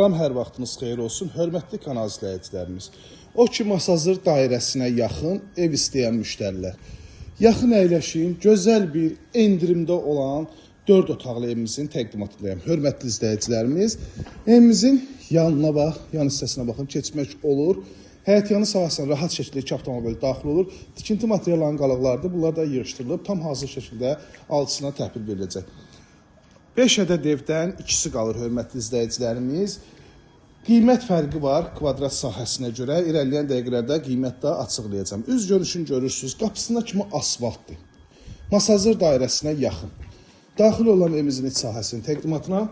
Salam, hər vaxtınız xeyir olsun, hörmətli kanal izləyicilərimiz. O ki, Masazır dairəsinə yaxın ev istəyən müştərilər. Yaxın əyləşin, gözəl bir endirimdə olan 4 otaqlı evimizin təqdimatındayım. Hörmətli izləyicilərimiz, evimizin yanına bax, yan hissəsinə baxın, keçmək olur. Həyətyanı sahəsinə rahat şəkildə 2 avtomobil daxil olur. Tikinti materiallarının qalıqlarıdır, bunlar da yığışdırılıb, tam hazır şəkildə alıcısına təhvil veriləcək. 5 ədəd evdən ikisi qalır, hörmətli izləyicilərimiz. Qiymət fərqi var kvadrat sahəsinə görə. İrəliyən dəqiqələrdə qiymət də açıqlayacağım. Üz görünüşünü görürsünüz, qapısına kimi asfaltdır. Masazır dairəsinə yaxın. Daxil olan evimizin iç sahəsinin təqdimatına.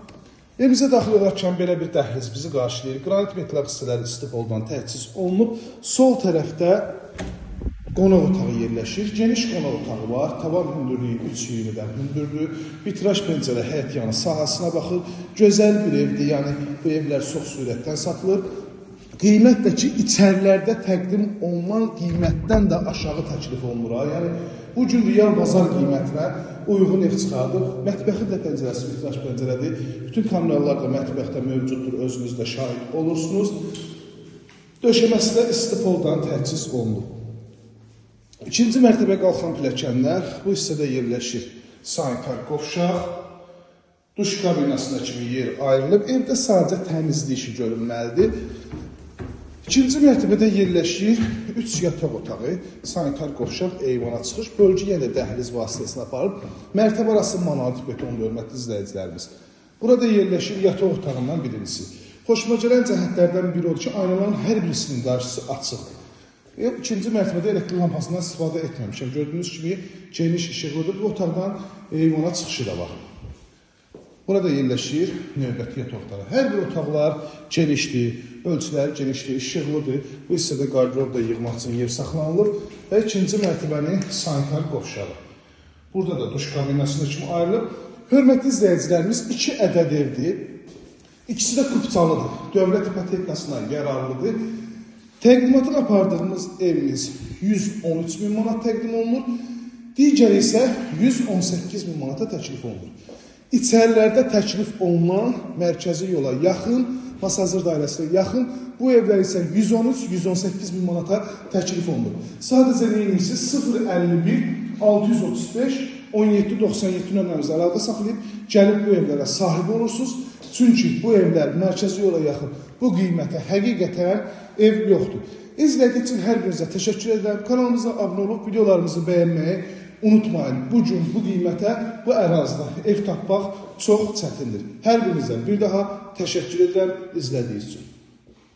Evimizə daxil olarkən belə bir dəhliz bizi qarşılayır. Qranit metal hissələri istifoldan təchiz olunub. Sol tərəfdə qonaq otağı yerləşir. Geniş qonaq otağı var. Tavan hündürlüyü 3.20-dən hündürdür. Vitraj pəncərə həyətyanı sahəsinə baxır. Gözəl bir evdir. Yəni bu evlər çox sürətdən satılır. Qiymət də ki, içərilərdə təqdim olunan qiymətdən də aşağı təklif olunur. Yəni bu gün real bazar qiymətinə uyğun ev çıxardır. Mətbəxi də pəncərəsi vitraj pəncərədir. Bütün kameralar da mətbəxdə mövcuddur. Özünüz də şahid olursunuz. Döşəməsi də istifoldan təchiz olunur. İkinci mərtəbə qalxan pilləkənlər bu hissədə yerləşir. Sanitar qovşaq, duş kabinasına kimi yer ayrılıb. Evdə sadəcə təmizlik işi görünməlidir. İkinci mərtəbədə yerləşir 3 yataq otağı, sanitar qovşaq, eyvana çıxış, bölgə yenə dəhliz vasitəsilə aparıb. Mərtəbə arası monolit betondur, hörmətli izləyicilərimiz. Burada yerləşir yataq otağından birincisi. Xoşuma gələn cəhətlərdən biri odur ki, aynaların hər birisinin qarşısı açıq. İkinci mərtəbədə elektrik lampasından istifadə etməmişəm. Gördüyünüz kimi geniş işıqlıdır. Bu otaqdan eyvana çıxışı da var. Burada yerləşir növbəti yataq otağı. Hər bir otaqlar genişdir, ölçüləri genişdir, işıqlıdır. Bu hissədə qardirob da yığmaq üçün yer saxlanılır. Və ikinci mərtəbənin sanitar qovşağı. Burada da duş kabinasına kimi ayrılıb. Hörmətli izləyicilərimiz 2 ədəd evdir. İkisi də kupçalıdır. Dövlət ipotekasına yararlıdır. Təqdimatını apardığımız evimiz 113 min manat təqdim olunur. Digəri isə 118 min manata təklif olunur. İçərilərdə təklif olunan mərkəzi yola yaxın, Masazır dairəsinə yaxın, bu evlər isə 113-118 min manata təklif olunur. Sadəcə neyinizi 051 635 1797 nömrəmizə əlaqə saxlayıb, gəlib bu evlərə sahib olursunuz. Çünki bu evlər mərkəzi yola yaxın, bu qiymətə həqiqətən ev yoxdur. İzlədiyiniz üçün hər birinizə təşəkkür edirəm. Kanalımıza abunə olub, videolarımızı bəyənməyi unutmayın. Bu gün bu qiymətə, bu ərazidə ev tapmaq çox çətindir. Hər birinizə bir daha təşəkkür edirəm izlədiyiniz üçün.